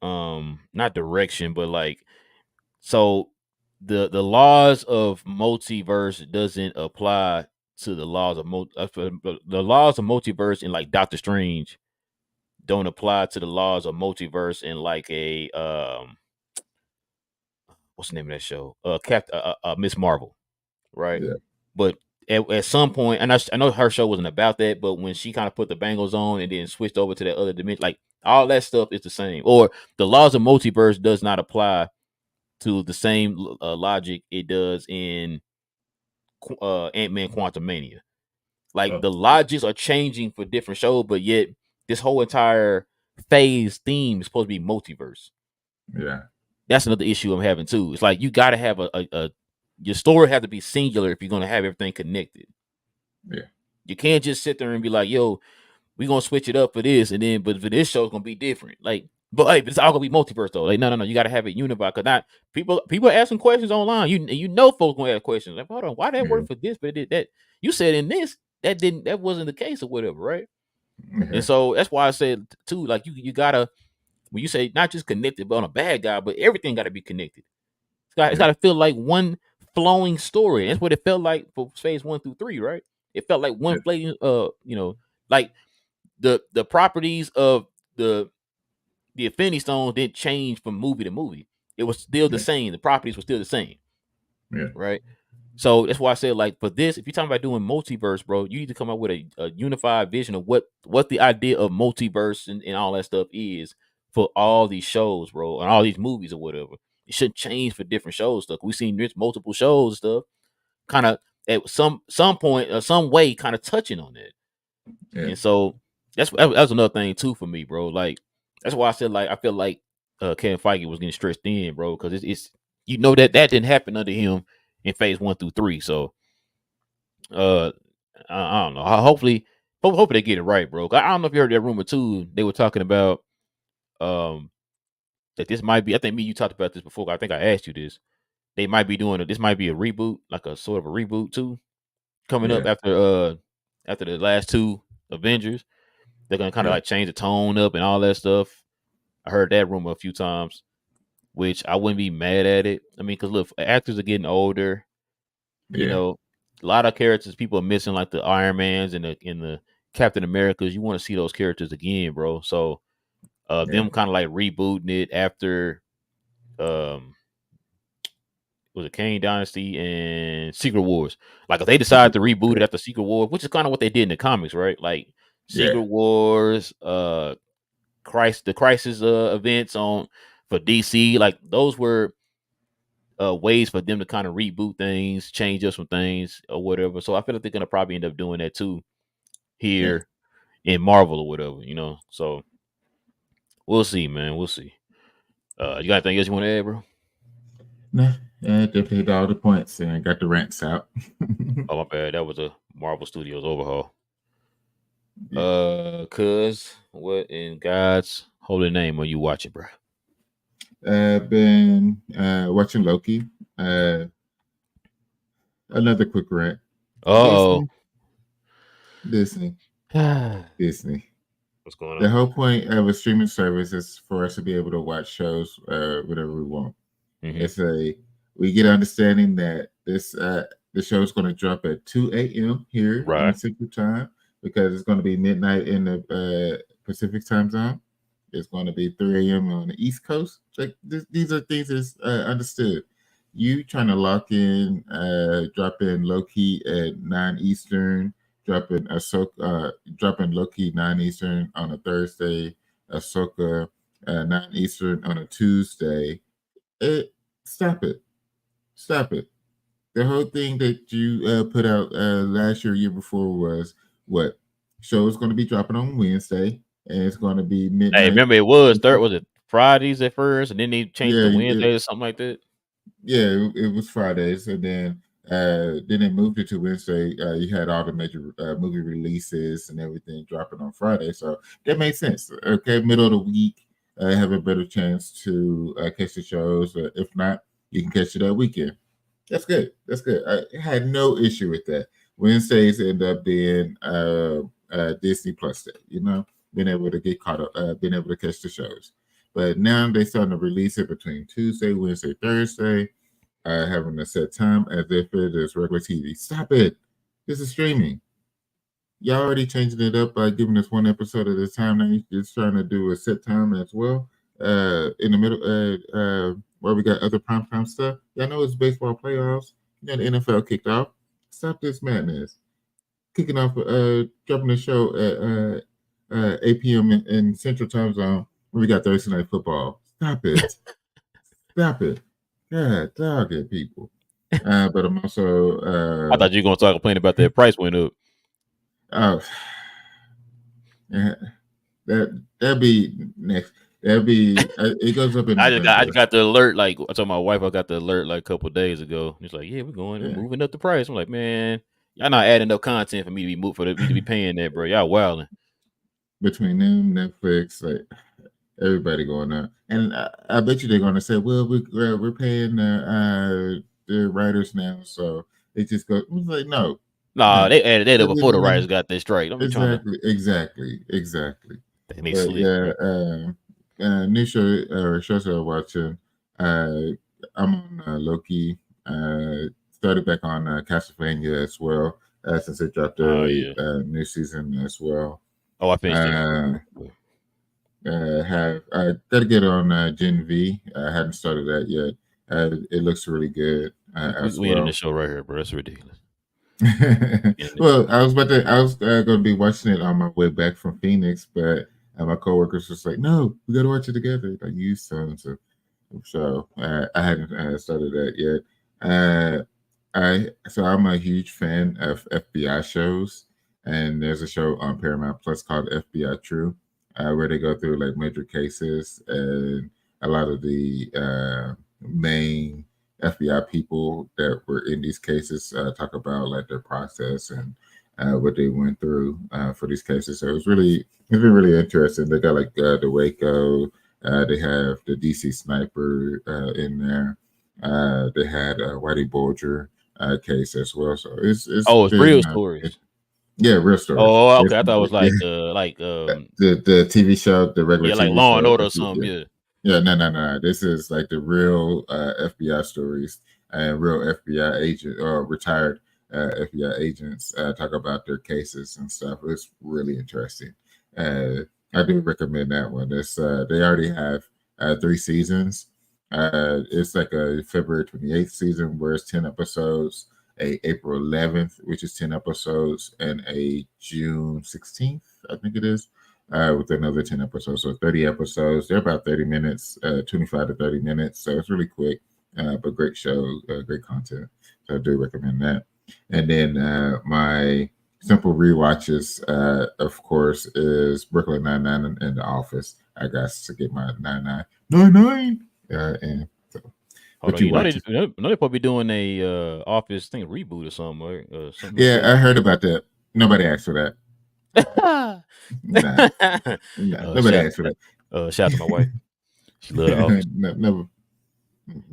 Speaker 1: Not direction, but like, so the laws of multiverse doesn't apply to the laws of the laws of multiverse in like Doctor Strange don't apply to the laws of multiverse in like a what's the name of that show? Miss Marvel, right?
Speaker 2: Yeah.
Speaker 1: But at some point, and I know her show wasn't about that, but when she kind of put the bangles on and then switched over to that other dimension, like all that stuff is the same. Or the laws of multiverse does not apply to the same logic it does in Ant-Man Quantumania. Like the logics are changing for different shows, but yet this whole entire phase theme is supposed to be multiverse.
Speaker 2: Yeah.
Speaker 1: That's another issue I'm having too. It's like you got to have a your story have to be singular if you're gonna have everything connected.
Speaker 2: Yeah.
Speaker 1: You can't just sit there and be like, "Yo, we gonna switch it up for this," and then but for this show's gonna be different. Like, but hey, it's all gonna be multiverse though. Like, no, you got to have it unified. Cause not people are asking questions online. You know, folks gonna ask questions like, "Hold on, why that
Speaker 2: Yeah.
Speaker 1: work for this, but it did that?" You said in this that wasn't the case or whatever, right? And
Speaker 2: Yeah.
Speaker 1: so that's why I said too, like you gotta when you say not just connected, but on a bad guy, but everything got to be connected. It's
Speaker 2: Yeah.
Speaker 1: got to feel like one flowing story. That's what it felt like for phase 1 through 3, right? It felt like one
Speaker 2: Yeah.
Speaker 1: flowing, like the properties of the Infinity Stones didn't change from movie to movie. It was still the
Speaker 2: Yeah.
Speaker 1: same. The properties were still the same,
Speaker 2: Yeah.
Speaker 1: right? So that's why I said, like, for this, if you're talking about doing multiverse, bro, you need to come up with a unified vision of what the idea of multiverse and all that stuff is for all these shows, bro, and all these movies or whatever. It shouldn't change for different shows stuff. We've seen multiple shows and stuff, kind of at some point or some way, kind of touching on that.
Speaker 2: Yeah.
Speaker 1: And so that's another thing too for me, bro. Like that's why I said like I feel like Kevin Feige was getting stretched in, bro, because it's that didn't happen under him in phase 1 through 3. So uh I don't know. Hopefully they get it right, bro. I don't know if you heard that rumor too. They were talking about um that this might be. I think you talked about this before. I think I asked you this. They might be doing this might be a reboot, like a sort of a reboot too, coming up
Speaker 2: Yeah.
Speaker 1: after the last two Avengers. They're gonna kind of
Speaker 2: Yeah.
Speaker 1: like change the tone up and all that stuff. I heard that rumor a few times, which I wouldn't be mad at it. I mean, because look, actors are getting older. You
Speaker 2: Yeah.
Speaker 1: know, a lot of characters people are missing, like the Iron Mans and the Captain Americas. You want to see those characters again, bro. So,
Speaker 2: Yeah.
Speaker 1: them kind of like rebooting it after, um, was it Kane Dynasty and Secret Wars? Like, if they decide to reboot it
Speaker 2: Yeah.
Speaker 1: after Secret Wars, which is kind of what they did in the comics, right? Like
Speaker 2: Yeah.
Speaker 1: Secret Wars, the Crisis events on for DC, like those were ways for them to kind of reboot things, change up some things or whatever. So I feel like they're gonna probably end up doing that too
Speaker 2: Yeah.
Speaker 1: here in Marvel or whatever, So we'll see, man. We'll see. You got anything else you want to add, bro?
Speaker 2: Nah, definitely hit all the points and got the rants out.
Speaker 1: Oh my bad. That was a Marvel Studios overhaul.
Speaker 2: Yeah.
Speaker 1: Cuz what in God's holy name are you watching, bro?
Speaker 2: Been watching Loki. Another quick rant.
Speaker 1: Oh.
Speaker 2: Disney. Disney. Disney.
Speaker 1: What's going
Speaker 2: The
Speaker 1: on?
Speaker 2: whole point of a streaming service is for us to be able to watch shows whenever we want.
Speaker 1: Mm-hmm.
Speaker 2: It's we get understanding that the show is going to drop at 2 a.m. here in
Speaker 1: Right.
Speaker 2: Central Time because it's going to be midnight in the Pacific Time Zone. It's going to be 3 a.m. on the East Coast. Like these are things that's understood. You trying to lock in, drop in low key at 9 Eastern, dropping low key 9 Eastern on a Thursday, Ahsoka 9 Eastern on a Tuesday. Stop it. Stop it. The whole thing that you put out last year before was what? Show is going to be dropping on Wednesday and it's going to be
Speaker 1: Hey,
Speaker 2: midnight.
Speaker 1: remember it was it Fridays at first, and then they changed it
Speaker 2: Yeah,
Speaker 1: to Wednesdays or something like that.
Speaker 2: it was Fridays, and then they moved it to Wednesday. You had all the major movie releases and everything dropping on Friday, so that made sense. Okay, middle of the week, have a better chance to catch the shows. If not, you can catch it that weekend. That's good. That's good. I had no issue with that. Wednesdays end up being Disney Plus Day. Being able to get caught up, being able to catch the shows. But now they starting to release it between Tuesday, Wednesday, Thursday, having a set time as if it is regular TV. Stop it. This is streaming. Y'all already changing it up by giving us one episode at a time. Now you're just trying to do a set time as well. In the middle, where we got other primetime stuff. Y'all know it's baseball playoffs. The NFL kicked off. Stop this madness. Kicking off, dropping the show at 8 p.m. in Central Time Zone when we got Thursday Night Football. Stop it. Stop it. God, dog it, people. But I'm also.
Speaker 1: I thought you were gonna start complaining about that price went up.
Speaker 2: Oh, yeah. That'd be next. That'd be it goes up in
Speaker 1: I
Speaker 2: November.
Speaker 1: just got the alert. Like I told my wife, I got the alert like a couple of days ago. It's like, yeah, we're
Speaker 2: Yeah.
Speaker 1: moving up the price. I'm like, man, y'all not adding enough content for me to be me to be paying that, bro. Y'all wilding.
Speaker 2: Between them, Netflix, like everybody going up, and I bet you they're going to say, "Well, we're paying the writers now," so it just goes. It's like, no,
Speaker 1: Nah,
Speaker 2: no,
Speaker 1: they added that up
Speaker 2: Give
Speaker 1: before
Speaker 2: the
Speaker 1: the writers
Speaker 2: money.
Speaker 1: got that straight. Don't be trying to.
Speaker 2: Exactly.
Speaker 1: They make
Speaker 2: But
Speaker 1: slick,
Speaker 2: yeah,
Speaker 1: bro.
Speaker 2: new shows I'm watching. Uh, I'm on Loki. Started back on Castlevania as well, since it dropped
Speaker 1: Oh
Speaker 2: a
Speaker 1: yeah.
Speaker 2: new season as well.
Speaker 1: Oh, I finished it
Speaker 2: Uh,
Speaker 1: already.
Speaker 2: have I got to get on Gen V. I haven't started that yet. It looks really good as
Speaker 1: We ending the
Speaker 2: well.
Speaker 1: show right here, bro. That's ridiculous. Ending
Speaker 2: Well, I was going to be watching it on my way back from Phoenix, but my coworkers was like, "No, we got to watch it together." Like you son, so I hadn't started that yet. Uh, I'm a huge fan of FBI shows, and there's a show on Paramount Plus called FBI True, where they go through like major cases, and a lot of the main FBI people that were in these cases talk about like their process and what they went through for these cases. So it's been really interesting. They got like the Waco. They have the DC sniper in there. They had Whitey Bulger case as well. So it's
Speaker 1: Oh, it's real
Speaker 2: been
Speaker 1: stories.
Speaker 2: yeah, real stories.
Speaker 1: Oh,
Speaker 2: It's
Speaker 1: okay. I thought it was
Speaker 2: yeah,
Speaker 1: like
Speaker 2: the TV show, the regular
Speaker 1: yeah, like
Speaker 2: TV
Speaker 1: Law and
Speaker 2: show.
Speaker 1: Order or something.
Speaker 2: Yeah,
Speaker 1: Yeah.
Speaker 2: yeah, no. This is like the real FBI stories and real FBI agent or retired FBI agents talk about their cases and stuff. It's really interesting. I do recommend that one. It's they already have 3 seasons. It's like a February 28th season where it's 10 episodes, a April 11th, which is 10 episodes, and a June 16th, I think it is, with another 10 episodes. So 30 episodes. They're about 30 minutes, 25 to 30 minutes. So it's really quick, but great show, great content. So I do recommend that. And then my simple rewatches, of course, is Brooklyn Nine-Nine and The Office. I got to get my 9999. And so,
Speaker 1: Hold
Speaker 2: what
Speaker 1: on,
Speaker 2: you
Speaker 1: they
Speaker 2: watching?
Speaker 1: they're probably doing a Office thing reboot or something, right? Something like
Speaker 2: Yeah,
Speaker 1: that.
Speaker 2: I heard about that. Nobody asked for that. Nah, nah, nobody
Speaker 1: Shout
Speaker 2: asked for that.
Speaker 1: shout out to my wife. She love the Office.
Speaker 2: No, never.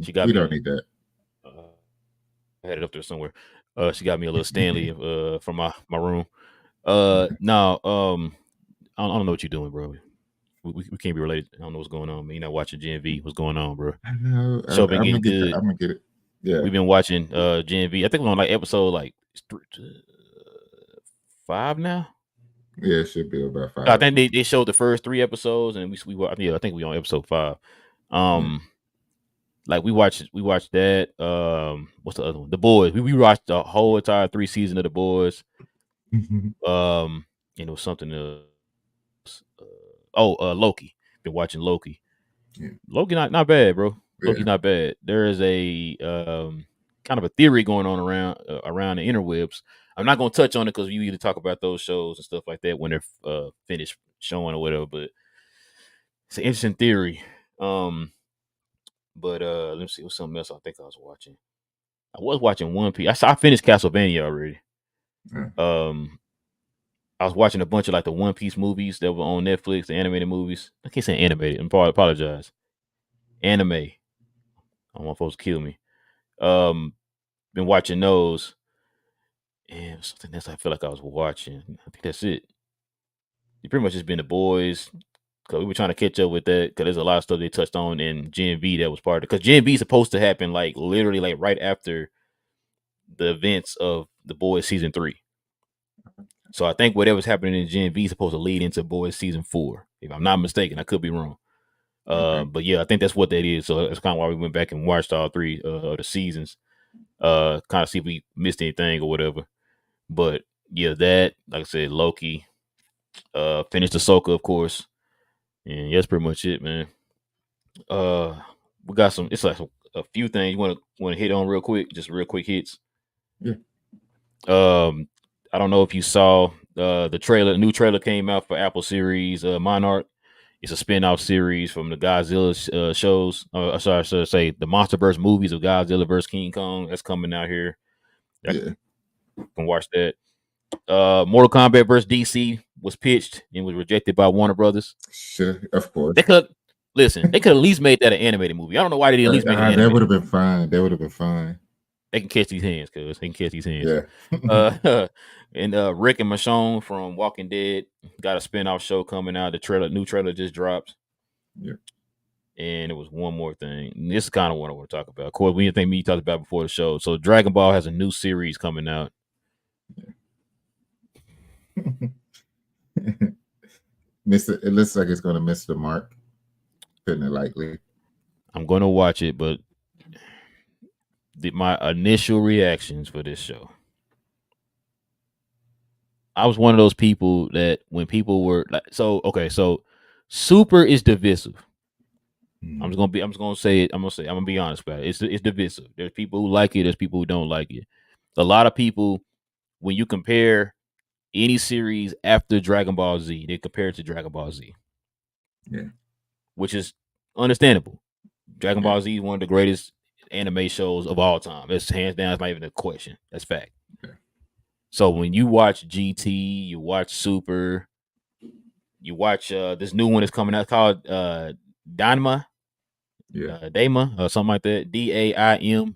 Speaker 1: She got
Speaker 2: We
Speaker 1: me
Speaker 2: don't
Speaker 1: a.
Speaker 2: need that.
Speaker 1: I had it up there somewhere. She got me a little Stanley from my room. Now I don't know what you're doing, bro. We can't be related. I don't know what's going on. Man, you're not watching Gen V. What's going on, bro?
Speaker 2: I know.
Speaker 1: Show been
Speaker 2: I'm gonna
Speaker 1: getting
Speaker 2: get that.
Speaker 1: good.
Speaker 2: I'm gonna get it. Yeah,
Speaker 1: We've been watching Gen V. I think we're on like episode like 5 now.
Speaker 2: yeah. It should be about
Speaker 1: I
Speaker 2: 5.
Speaker 1: think they showed the first 3 episodes, and yeah, I think we on episode 5.
Speaker 2: Yeah.
Speaker 1: Um, like we watched that. What's the other one? The Boys. We watched the whole entire 3 season of The Boys. Um, and it was something else. Loki. Been watching Loki.
Speaker 2: Yeah.
Speaker 1: Loki not bad, bro.
Speaker 2: Yeah.
Speaker 1: Loki's not bad. There is a kind of a theory going on around the interwebs. I'm not going to touch on it because we usually talk about those shows and stuff like that when they're finished showing or whatever. But it's an interesting theory. But let me see what's something else I think I was watching. I was watching One Piece. I finished Castlevania already.
Speaker 2: Yeah.
Speaker 1: Um, I was watching a bunch of like the One Piece movies that were on Netflix, the animated movies. I can't say animated. I apologize. Anime. I don't want folks to kill me. Been watching those, and something else I feel like I was watching. I think that's it. It pretty much just been The Boys. Cause we were trying to catch up with that. Cause there's a lot of stuff they touched on in Gen V that was part of it. Cause Gen V is supposed to happen like literally like right after the events of The Boys season 3. So I think whatever's happening in Gen V is supposed to lead into Boys season 4. If I'm not mistaken, I could be wrong.
Speaker 2: Okay.
Speaker 1: But yeah, I think that's what that is. So that's kind of why we went back and watched all 3 of the seasons. Kind of see if we missed anything or whatever. But yeah, that like I said, Loki, finished Ahsoka, of course, and yeah, that's pretty much it, man. Uh, we got some. It's like a few things you want to hit on real quick, just real quick hits.
Speaker 2: Yeah.
Speaker 1: I don't know if you saw. the new trailer came out for Apple series Monarch. It's a spin-off series from the Godzilla shows. Sorry, I should say the MonsterVerse movies of Godzilla vs King Kong. That's coming out here. I
Speaker 2: Yeah.
Speaker 1: can watch that. Mortal Kombat vs DC was pitched and was rejected by Warner Brothers.
Speaker 2: Sure, of course.
Speaker 1: They could listen. They could at least made that an animated movie. I don't know why they didn't at least make an
Speaker 2: That would
Speaker 1: animated.
Speaker 2: have been fine. That would have been fine.
Speaker 1: They can catch these hands, cuz they can catch these hands.
Speaker 2: Yeah.
Speaker 1: And Rick and Michonne from Walking Dead got a spin-off show coming out. The new trailer just dropped.
Speaker 2: Yeah.
Speaker 1: And it was one more thing. And this is kind of what I want to talk about. Of course, we didn't think me talked about before the show. So Dragon Ball has a new series coming out.
Speaker 2: It looks like it's gonna miss the mark. Putting it lightly.
Speaker 1: I'm gonna watch it, but my initial reactions for this show, I was one of those people that when people were like, so Super is divisive. I'm just gonna say it. I'm gonna be honest about it. It's divisive. There's people who like it. There's people who don't like it. A lot of people, when you compare any series after Dragon Ball Z, they compare it to Dragon Ball Z.
Speaker 2: Yeah.
Speaker 1: Which is understandable. Dragon Ball Z is one of the greatest anime shows of all time. It's hands down. It's not even a question. That's fact.
Speaker 2: Yeah.
Speaker 1: So when you watch GT, you watch Super, you watch this new one that's coming out called Daima.
Speaker 2: Yeah.
Speaker 1: Daima or something like that. Daima.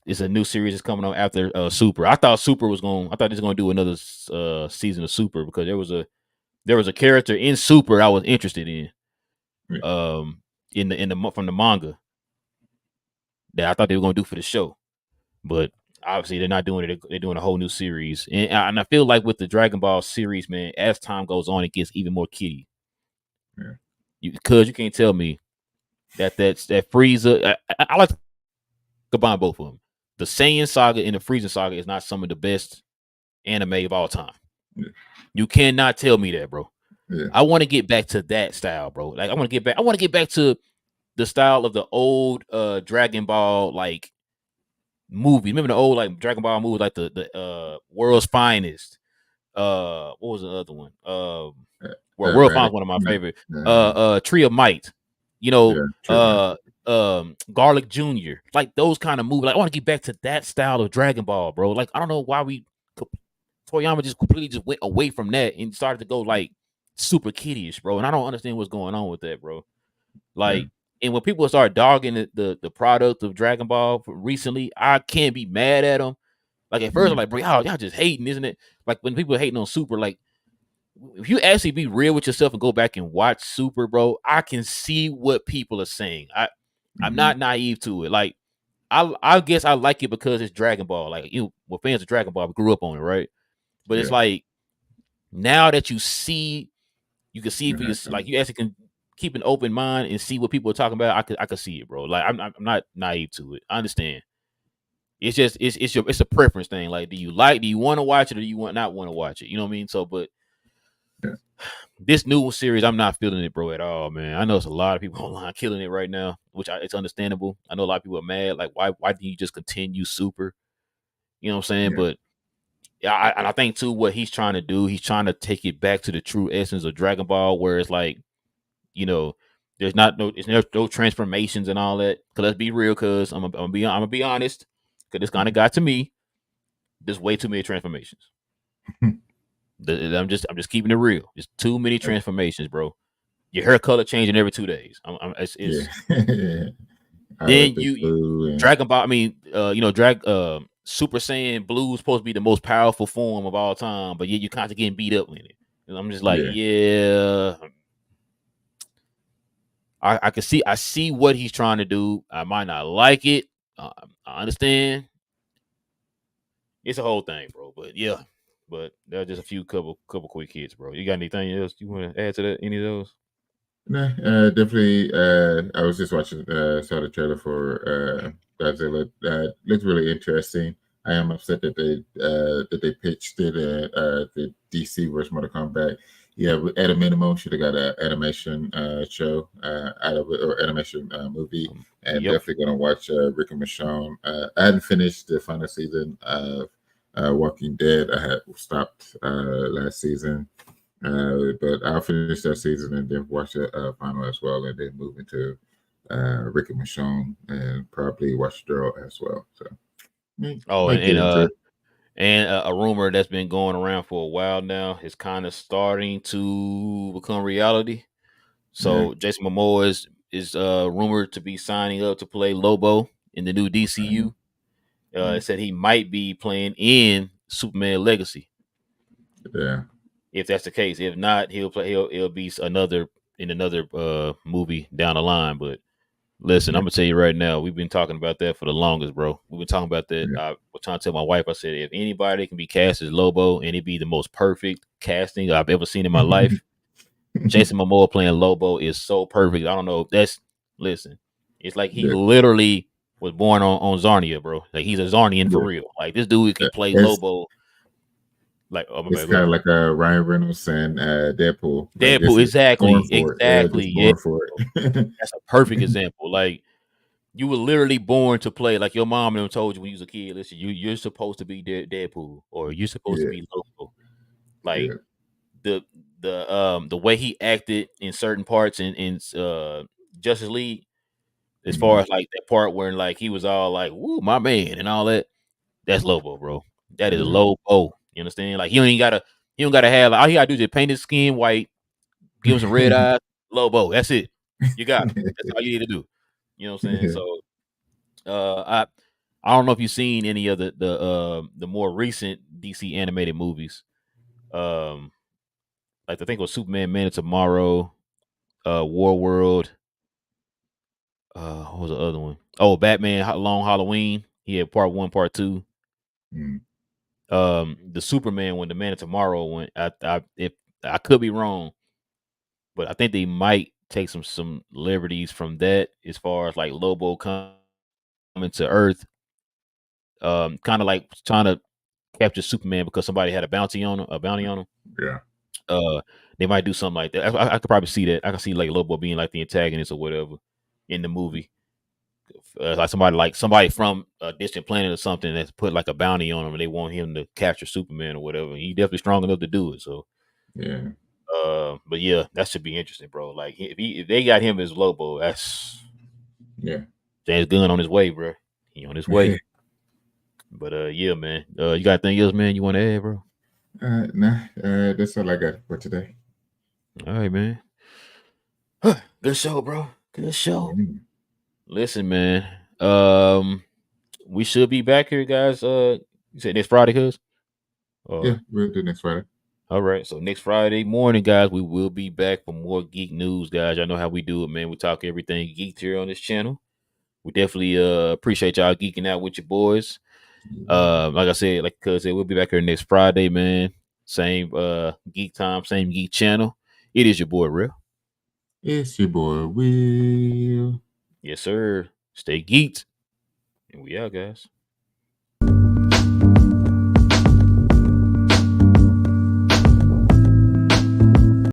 Speaker 1: It's a new series that's coming on after Super. I thought this was gonna do another season of Super because there was a character in Super I was interested in.
Speaker 2: Yeah.
Speaker 1: From the manga that I thought they were gonna do for the show. But obviously they're not doing it. They're doing a whole new series. And I feel like with the Dragon Ball series, man, as time goes on, it gets even more kiddie.
Speaker 2: Yeah.
Speaker 1: Because you can't tell me that Frieza. I like to combine both of them. The Saiyan saga and the Frieza saga is not some of the best anime of all time.
Speaker 2: Yeah.
Speaker 1: You cannot tell me that, bro.
Speaker 2: Yeah.
Speaker 1: I want to get back to that style, bro. Like I want to get back to the style of the old Dragon Ball like movie. Remember the old like Dragon Ball movie, like the World's Finest. What was the other one? World Finest, one of my favorite. Tree of Might. You know, Garlic Jr. Like those kind of movies. Like I want to get back to that style of Dragon Ball, bro. Like I don't know why Toriyama just completely just went away from that and started to go like super kiddie-ish, bro. And I don't understand what's going on with that, bro. Like, and when people start dogging the product of Dragon Ball recently, I can't be mad at them. Like at first, I'm like, bro, y'all just hating, isn't it? Like when people are hating on Super, like if you actually be real with yourself and go back and watch Super, bro, I can see what people are saying. I'm not naive to it. Like I guess I like it because it's Dragon Ball. Like we're fans of Dragon Ball, we grew up on it, right? But it's like now that you can see for yourself, like you actually can keep an open mind and see what people are talking about. I could see it, bro. Like I'm not naive to it. I understand. It's just it's a preference thing. Like, do you want to watch it or do you not want to watch it? You know what I mean? So, but this new series, I'm not feeling it, bro, at all, man. I know there's a lot of people online killing it right now, which it's understandable. I know a lot of people are mad. Like, why didn't you just continue Super? You know what I'm saying? But I think too what he's trying to do, he's trying to take it back to the true essence of Dragon Ball, where it's like, there's no transformations and all that. Cause let's be real, cause I'm gonna be honest, cause this kind of got to me. There's way too many transformations. I'm just keeping it real. There's too many transformations, bro. Your hair color changing every 2 days. Then Dragon Ball. I mean, Super Saiyan Blue is supposed to be the most powerful form of all time, but you kind of getting beat up in it. And I'm just like, I can see. I see what he's trying to do. I might not like it. I understand. It's a whole thing, bro. But there are just a couple quick hits, bro. You got anything else you want to add to that? Any of those?
Speaker 2: No, definitely. I was just watching, saw the trailer for Godzilla. Looks really interesting. I am upset that they pitched it the DC versus Mortal Kombat. Yeah, at a minimum, should have got an animation show out of it, or animation movie. And definitely gonna watch Rick and Michonne. I hadn't finished the final season of Walking Dead, I had stopped last season, but I'll finish that season and then watch the final as well, and then move into Rick and Michonne and probably watch Daryl as well. So
Speaker 1: Oh,
Speaker 2: might get into it.
Speaker 1: and a rumor that's been going around for a while now is kind of starting to become reality.
Speaker 2: Yeah.
Speaker 1: So Jason Momoa is rumored to be signing up to play Lobo in the new
Speaker 2: Mhm.
Speaker 1: DCU.
Speaker 2: Mhm.
Speaker 1: It said he might be playing in Superman Legacy.
Speaker 2: Yeah.
Speaker 1: If that's the case, if not, he'll be another in another movie down the line. But listen,
Speaker 2: Yeah.
Speaker 1: I'm gonna tell you right now, we've been talking about that for the longest, bro. We've been talking about that.
Speaker 2: Yeah.
Speaker 1: I was trying to tell my wife, I said, if anybody can be cast as Lobo and it be the most perfect casting I've ever seen in my life, Jason Momoa playing Lobo is so perfect. I don't know. Listen, it's like he
Speaker 2: Yeah.
Speaker 1: literally was born on Zarnia, bro. Like he's a Zarnian for
Speaker 2: Yeah.
Speaker 1: real. Like this dude can play
Speaker 2: It's
Speaker 1: Lobo. Like, oh my
Speaker 2: it's
Speaker 1: bad, go
Speaker 2: kind
Speaker 1: ahead.
Speaker 2: of like Ryan Reynolds and Deadpool. Like this
Speaker 1: Deadpool,
Speaker 2: is born
Speaker 1: exactly,
Speaker 2: for it. Yeah,
Speaker 1: exactly.
Speaker 2: just
Speaker 1: Yeah,
Speaker 2: born for it.
Speaker 1: that's a perfect example. Like you were literally born to play. Like your mom and them told you when you was a kid. Listen, you're supposed to be Deadpool, or you're supposed to
Speaker 2: Yeah.
Speaker 1: be Lobo. Like
Speaker 2: Yeah.
Speaker 1: the the way he acted in certain parts in Justice League, as far
Speaker 2: Mhm.
Speaker 1: as like that part where like he was all like, "Woo, my man," and all that. That's Lobo, bro. That is
Speaker 2: Yeah.
Speaker 1: Lobo. You understand? Like he don't gotta have. Like, all he gotta do is just paint his skin white, give him some red eyes, Lobo. That's it. You got him. That's all you need to do. You know what I'm saying?
Speaker 2: Yeah.
Speaker 1: So I don't know if you've seen any of the more recent DC animated movies. Um, like I think it was Superman, Man of Tomorrow, War World. What was the other one? Oh, Batman, Long Halloween. He had part one, part two.
Speaker 2: Mm.
Speaker 1: The Superman one, the Man of Tomorrow one. I if I could be wrong, but I think they might take some liberties from that as far as like Lobo coming to Earth. Kind of like trying to capture Superman because somebody had a bounty on him.
Speaker 2: Yeah.
Speaker 1: Uh, they might do something like that. I could probably see that. I could see like Lobo being like the antagonist or whatever in the movie. Like somebody from a distant planet or something that's put like a bounty on him, and they want him to capture Superman or whatever. He definitely strong enough to do it. So,
Speaker 2: Yeah.
Speaker 1: but yeah, that should be interesting, bro. Like if they got him as Lobo, that's
Speaker 2: Yeah.
Speaker 1: James Gunn on his way, bro. He on his way. But yeah, man. You got anything else, man? You want to add, bro?
Speaker 2: Nah, that's all I got for today.
Speaker 1: All right, man. Good show, bro. Good show.
Speaker 2: Mm.
Speaker 1: Listen, man. We should be back here, guys. You said next Friday, cuz?
Speaker 2: Yeah,
Speaker 1: Or
Speaker 2: we'll do next Friday.
Speaker 1: all right. So next Friday morning, guys, we will be back for more geek news, guys. Y'all know how we do it, man. We talk everything geeked here on this channel. We definitely appreciate y'all geeking out with your boys. Like I said, like cuz said, we'll be back here next Friday, man. Same geek time, same geek channel. It is your boy, Real.
Speaker 2: It's your boy Will.
Speaker 1: Yes, sir. Stay geeked. And we out, guys.